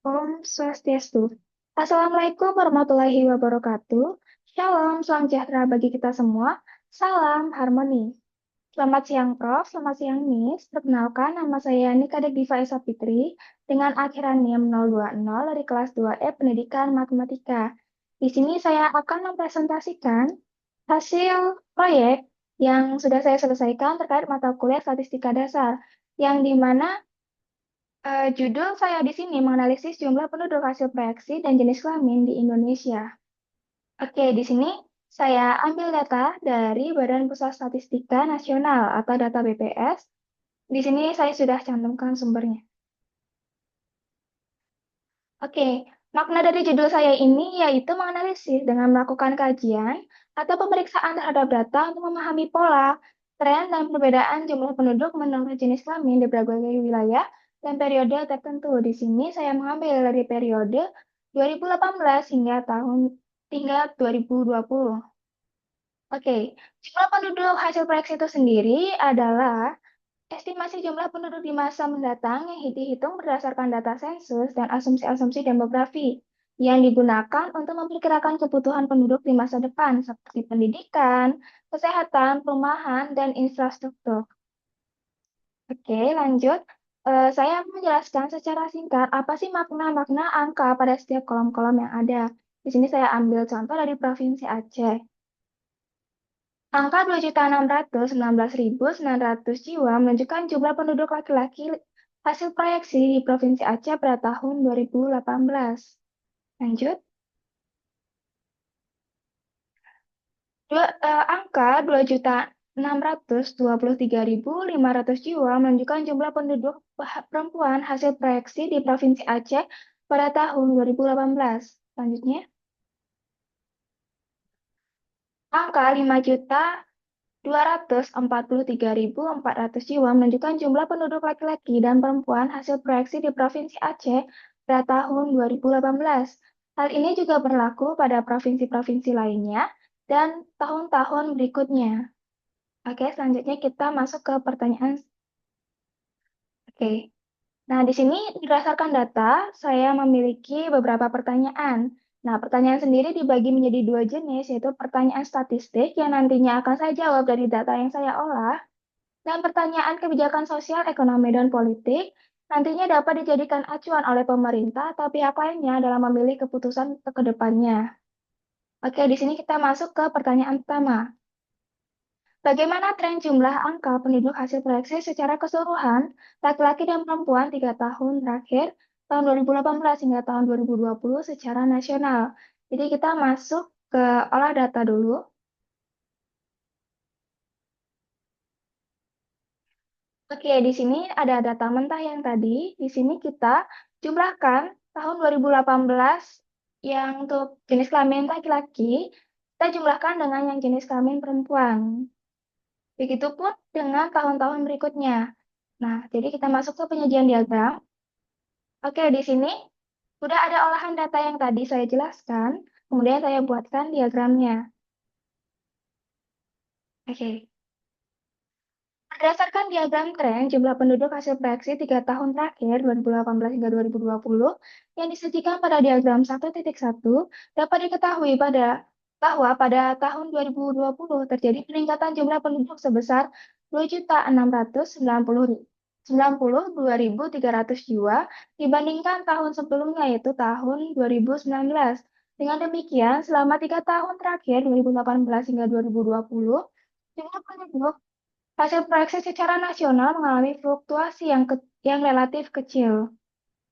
Om Swastiastu. Assalamualaikum warahmatullahi wabarakatuh. Shalom, salam sejahtera bagi kita semua. Salam harmoni. Selamat siang, Prof. Selamat siang, Miss. Perkenalkan, nama saya Nika Diva Esa Fitri dengan akhiran NIM 020 dari kelas 2E Pendidikan Matematika. Di sini saya akan mempresentasikan hasil proyek yang sudah saya selesaikan terkait mata kuliah statistika dasar, yang dimana judul saya di sini menganalisis jumlah penduduk hasil proyeksi dan jenis kelamin di Indonesia. Oke, di sini saya ambil data dari Badan Pusat Statistika Nasional atau data BPS. Di sini saya sudah cantumkan sumbernya. Oke, makna dari judul saya ini yaitu menganalisis dengan melakukan kajian atau pemeriksaan terhadap data untuk memahami pola, tren, dan perbedaan jumlah penduduk menurut jenis kelamin di berbagai wilayah dan periode tertentu. Di sini saya mengambil dari periode 2018 hingga 2020. Oke, jumlah penduduk hasil proyeksi itu sendiri adalah estimasi jumlah penduduk di masa mendatang yang dihitung berdasarkan data sensus dan asumsi-asumsi demografi yang digunakan untuk memperkirakan kebutuhan penduduk di masa depan seperti pendidikan, kesehatan, perumahan, dan infrastruktur. Oke, lanjut. Saya akan menjelaskan secara singkat apa sih makna-makna angka pada setiap kolom-kolom yang ada. Di sini saya ambil contoh dari Provinsi Aceh. Angka 2.619.900 jiwa menunjukkan jumlah penduduk laki-laki hasil proyeksi di Provinsi Aceh pada tahun 2018. Lanjut. Angka 2.623.500 jiwa menunjukkan jumlah penduduk perempuan hasil proyeksi di Provinsi Aceh pada tahun 2018. Selanjutnya, angka 5.243.400 jiwa menunjukkan jumlah penduduk laki-laki dan perempuan hasil proyeksi di Provinsi Aceh pada tahun 2018. Hal ini juga berlaku pada provinsi-provinsi lainnya dan tahun-tahun berikutnya. Oke, selanjutnya kita masuk ke pertanyaan. Oke, nah di sini berdasarkan data, saya memiliki beberapa pertanyaan. Nah, pertanyaan sendiri dibagi menjadi dua jenis, yaitu pertanyaan statistik yang nantinya akan saya jawab dari data yang saya olah, dan pertanyaan kebijakan sosial, ekonomi, dan politik nantinya dapat dijadikan acuan oleh pemerintah atau pihak lainnya dalam memilih keputusan ke depannya. Oke, di sini kita masuk ke pertanyaan pertama. Bagaimana tren jumlah angka penduduk hasil proyeksi secara keseluruhan laki-laki dan perempuan 3 tahun terakhir, tahun 2018 hingga tahun 2020 secara nasional? Jadi kita masuk ke olah data dulu. Oke, di sini ada data mentah yang tadi. Di sini kita jumlahkan tahun 2018 yang untuk jenis kelamin laki-laki, kita jumlahkan dengan yang jenis kelamin perempuan. Begitupun dengan tahun-tahun berikutnya. Nah, jadi kita masuk ke penyajian diagram. Oke, di sini sudah ada olahan data yang tadi saya jelaskan, kemudian saya buatkan diagramnya. Oke. Berdasarkan diagram tren jumlah penduduk hasil proyeksi 3 tahun terakhir 2018 hingga 2020 yang disajikan pada diagram 1.1 dapat diketahui bahwa pada tahun 2020 terjadi peningkatan jumlah penduduk sebesar 2.692.300 jiwa dibandingkan tahun sebelumnya yaitu tahun 2019. Dengan demikian, selama 3 tahun terakhir 2018 hingga 2020, jumlah penduduk hasil proyeksi secara nasional mengalami fluktuasi yang relatif kecil.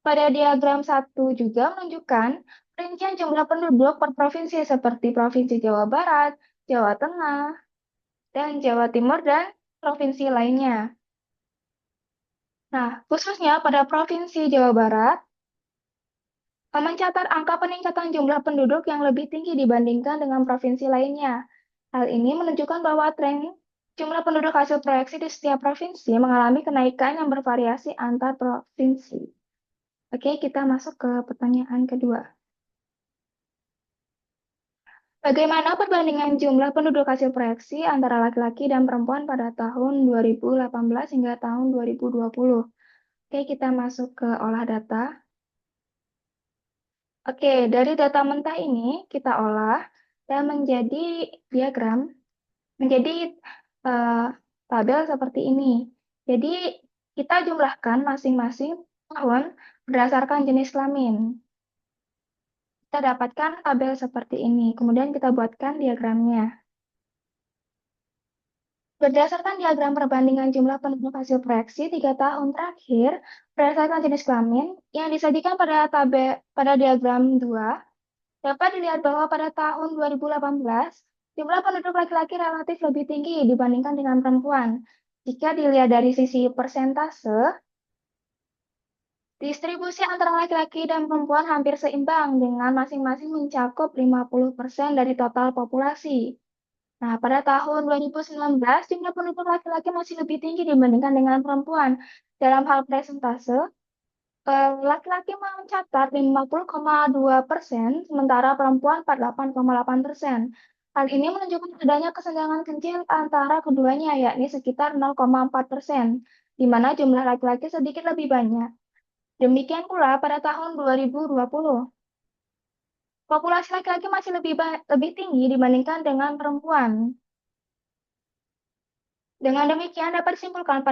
Pada diagram 1 juga menunjukkan rincian jumlah penduduk per provinsi seperti Provinsi Jawa Barat, Jawa Tengah, dan Jawa Timur, dan provinsi lainnya. Nah, khususnya pada Provinsi Jawa Barat, mencatat angka peningkatan jumlah penduduk yang lebih tinggi dibandingkan dengan provinsi lainnya. Hal ini menunjukkan bahwa tren jumlah penduduk hasil proyeksi di setiap provinsi mengalami kenaikan yang bervariasi antar provinsi. Oke, kita masuk ke pertanyaan kedua. Bagaimana perbandingan jumlah penduduk hasil proyeksi antara laki-laki dan perempuan pada tahun 2018 hingga tahun 2020? Oke, kita masuk ke olah data. Oke, dari data mentah ini kita olah dan menjadi diagram, menjadi eh, tabel seperti ini. Jadi kita jumlahkan masing-masing tahun berdasarkan jenis kelamin. Kita dapatkan tabel seperti ini. Kemudian kita buatkan diagramnya. Berdasarkan diagram perbandingan jumlah penduduk hasil proyeksi 3 tahun terakhir berdasarkan jenis kelamin yang disajikan pada diagram 2, dapat dilihat bahwa pada tahun 2018, jumlah penduduk laki-laki relatif lebih tinggi dibandingkan dengan perempuan. Jika dilihat dari sisi persentase, distribusi antara laki-laki dan perempuan hampir seimbang dengan masing-masing mencakup 50% dari total populasi. Nah, pada tahun 2019, jumlah penduduk laki-laki masih lebih tinggi dibandingkan dengan perempuan. Dalam hal persentase, laki-laki mencatat 50,2%, sementara perempuan 48,8%. Hal ini menunjukkan adanya kesenjangan kecil antara keduanya, yakni sekitar 0,4%, di mana jumlah laki-laki sedikit lebih banyak. Demikian pula pada tahun 2020. Populasi laki-laki masih lebih tinggi dibandingkan dengan perempuan. Dengan demikian dapat disimpulkan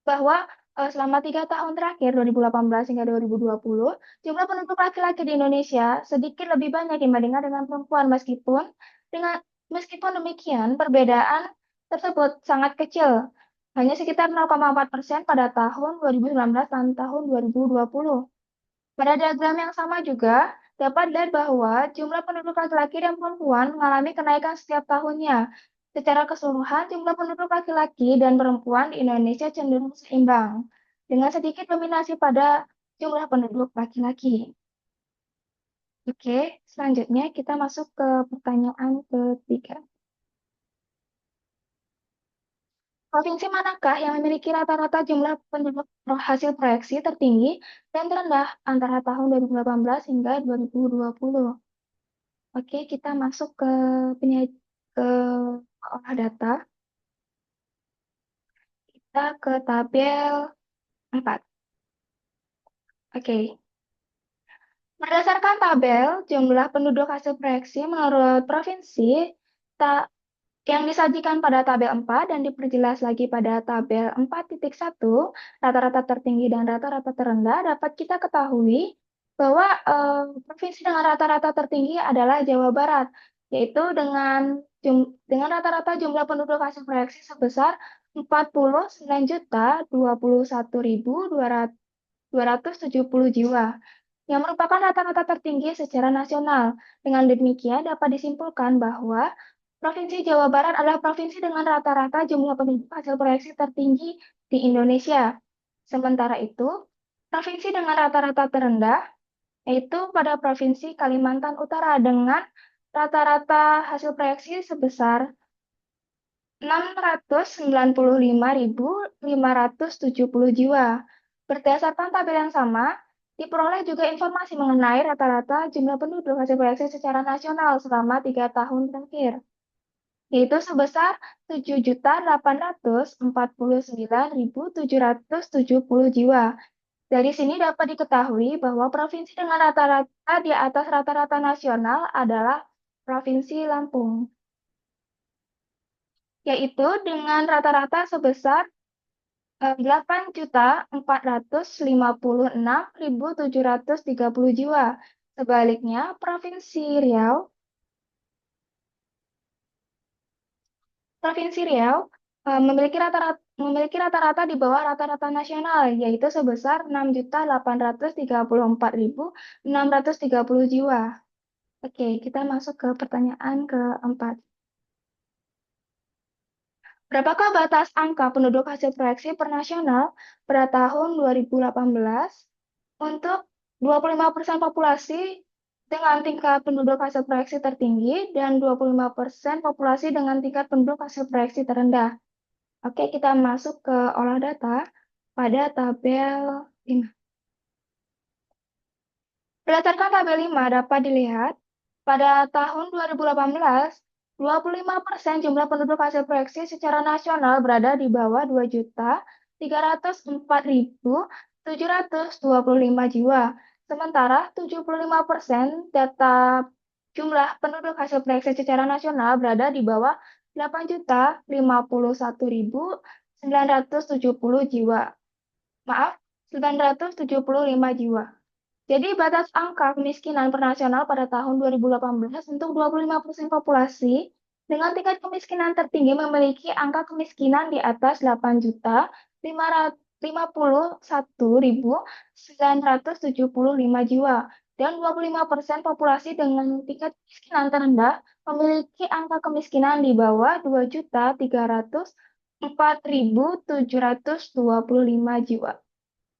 bahwa selama 3 tahun terakhir 2018 hingga 2020, jumlah penduduk laki-laki di Indonesia sedikit lebih banyak dibandingkan dengan perempuan meskipun demikian perbedaan tersebut sangat kecil, hanya sekitar 0,4% pada tahun 2019 dan tahun 2020. Pada diagram yang sama juga, dapat dilihat bahwa jumlah penduduk laki-laki dan perempuan mengalami kenaikan setiap tahunnya. Secara keseluruhan, jumlah penduduk laki-laki dan perempuan di Indonesia cenderung seimbang, dengan sedikit dominasi pada jumlah penduduk laki-laki. Oke, selanjutnya kita masuk ke pertanyaan ketiga. Provinsi manakah yang memiliki rata-rata jumlah penduduk hasil proyeksi tertinggi dan terendah antara tahun 2018 hingga 2020? Oke, kita masuk ke olah data. Kita ke tabel 4. Oke. Berdasarkan tabel jumlah penduduk hasil proyeksi menurut provinsi yang disajikan pada tabel 4 dan diperjelas lagi pada tabel 4.1, rata-rata tertinggi dan rata-rata terendah, dapat kita ketahui bahwa provinsi dengan rata-rata tertinggi adalah Jawa Barat, yaitu dengan rata-rata jumlah penduduk hasil proyeksi sebesar 49.221.270 jiwa, yang merupakan rata-rata tertinggi secara nasional. Dengan demikian, dapat disimpulkan bahwa Provinsi Jawa Barat adalah provinsi dengan rata-rata jumlah penduduk hasil proyeksi tertinggi di Indonesia. Sementara itu, provinsi dengan rata-rata terendah yaitu pada Provinsi Kalimantan Utara dengan rata-rata hasil proyeksi sebesar 695.570 jiwa. Berdasarkan tabel yang sama, diperoleh juga informasi mengenai rata-rata jumlah penduduk hasil proyeksi secara nasional selama 3 tahun terakhir, yaitu sebesar 7.849.770 jiwa. Dari sini dapat diketahui bahwa provinsi dengan rata-rata di atas rata-rata nasional adalah Provinsi Lampung, yaitu dengan rata-rata sebesar 8.456.730 jiwa. Sebaliknya, Provinsi Riau memiliki rata-rata di bawah rata-rata nasional, yaitu sebesar 6.834.630 jiwa. Oke, kita masuk ke pertanyaan keempat. Berapakah batas angka penduduk hasil proyeksi per nasional pada tahun 2018 untuk 25% populasi dengan tingkat penduduk hasil proyeksi tertinggi dan 25% populasi dengan tingkat penduduk hasil proyeksi terendah? Oke, kita masuk ke olah data pada tabel 5. Berdasarkan tabel 5 dapat dilihat, pada tahun 2018, 25% jumlah penduduk hasil proyeksi secara nasional berada di bawah 2.304.725 jiwa. Sementara 75% data jumlah penduduk hasil proyeksi secara nasional berada di bawah 8.051.970 jiwa. Maaf, 975 jiwa. Jadi batas angka kemiskinan pernasional pada tahun 2018 untuk 25% populasi dengan tingkat kemiskinan tertinggi memiliki angka kemiskinan di atas 8.551.975 jiwa dan 25% populasi dengan tingkat kemiskinan terendah memiliki angka kemiskinan di bawah 2.304.725 jiwa.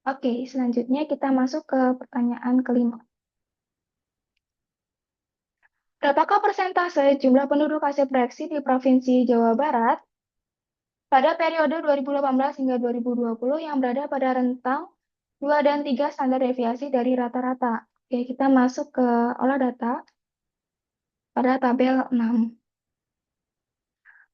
Oke, selanjutnya kita masuk ke pertanyaan kelima. Berapakah persentase jumlah penduduk hasil proyeksi di Provinsi Jawa Barat pada periode 2018 hingga 2020 yang berada pada rentang 2 dan 3 standar deviasi dari rata-rata? Oke, kita masuk ke olah data pada tabel 6.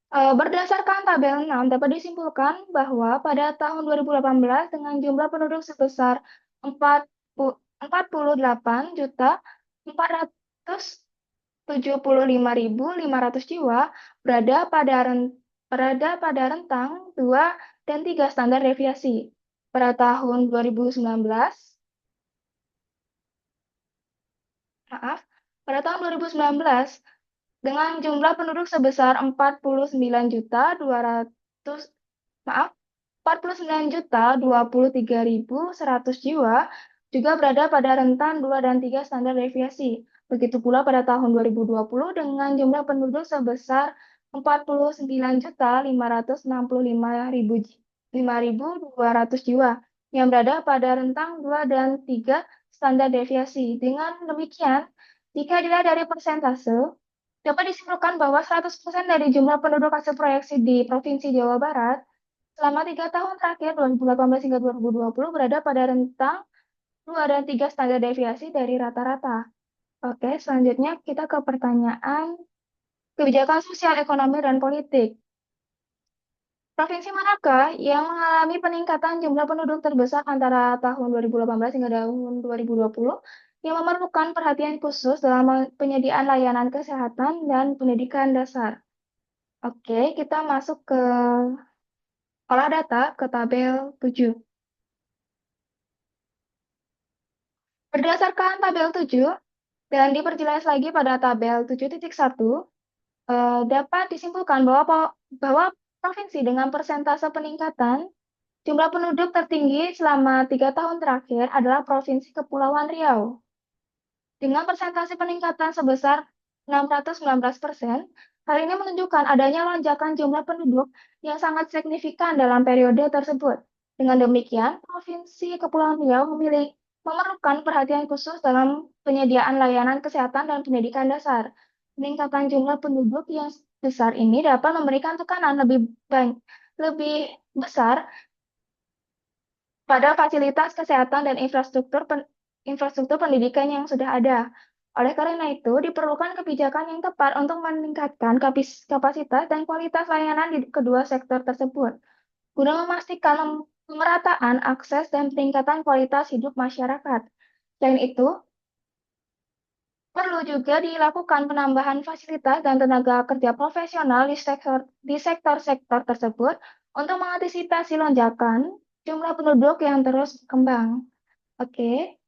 Berdasarkan tabel 6, dapat disimpulkan bahwa pada tahun 2018 dengan jumlah penduduk sebesar 48.475.500 jiwa berada pada rentang 2 dan 3 standar deviasi. Pada tahun 2019, dengan jumlah penduduk sebesar 49.023.100 jiwa juga berada pada rentan 2 dan 3 standar deviasi. Begitu pula pada tahun 2020 dengan jumlah penduduk sebesar 49.565.200 jiwa yang berada pada rentang 2 dan 3 standar deviasi. Dengan demikian, jika dilihat dari persentase, dapat disimpulkan bahwa 100% dari jumlah penduduk hasil proyeksi di Provinsi Jawa Barat selama 3 tahun terakhir 2018 hingga 2020 berada pada rentang 2 dan 3 standar deviasi dari rata-rata. Oke, selanjutnya kita ke pertanyaan kebijakan sosial, ekonomi, dan politik. Provinsi manakah yang mengalami peningkatan jumlah penduduk terbesar antara tahun 2018 hingga tahun 2020 yang memerlukan perhatian khusus dalam penyediaan layanan kesehatan dan pendidikan dasar? Oke, kita masuk ke olah data ke tabel 7. Berdasarkan tabel 7 dan diperjelas lagi pada tabel 7.1, dapat disimpulkan bahwa provinsi dengan persentase peningkatan jumlah penduduk tertinggi selama 3 tahun terakhir adalah Provinsi Kepulauan Riau. Dengan persentase peningkatan sebesar 619%, hal ini menunjukkan adanya lonjakan jumlah penduduk yang sangat signifikan dalam periode tersebut. Dengan demikian, Provinsi Kepulauan Riau memerlukan perhatian khusus dalam penyediaan layanan kesehatan dan pendidikan dasar. Peningkatan jumlah penduduk yang besar ini dapat memberikan tekanan lebih besar pada fasilitas kesehatan dan infrastruktur pendidikan yang sudah ada. Oleh karena itu, diperlukan kebijakan yang tepat untuk meningkatkan kapasitas dan kualitas layanan di kedua sektor tersebut, guna memastikan pemerataan akses dan peningkatan kualitas hidup masyarakat. Selain itu, perlu juga dilakukan penambahan fasilitas dan tenaga kerja profesional di sektor-sektor tersebut untuk mengantisipasi lonjakan jumlah penduduk yang terus berkembang. Oke,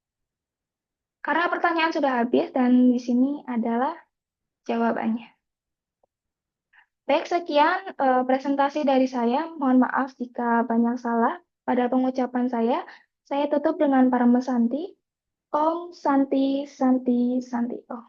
karena pertanyaan sudah habis dan di sini adalah jawabannya. Baik, sekian presentasi dari saya. Mohon maaf jika banyak salah pada pengucapan saya. Saya tutup dengan Parama Santi. Om Santi Santi Santi Om.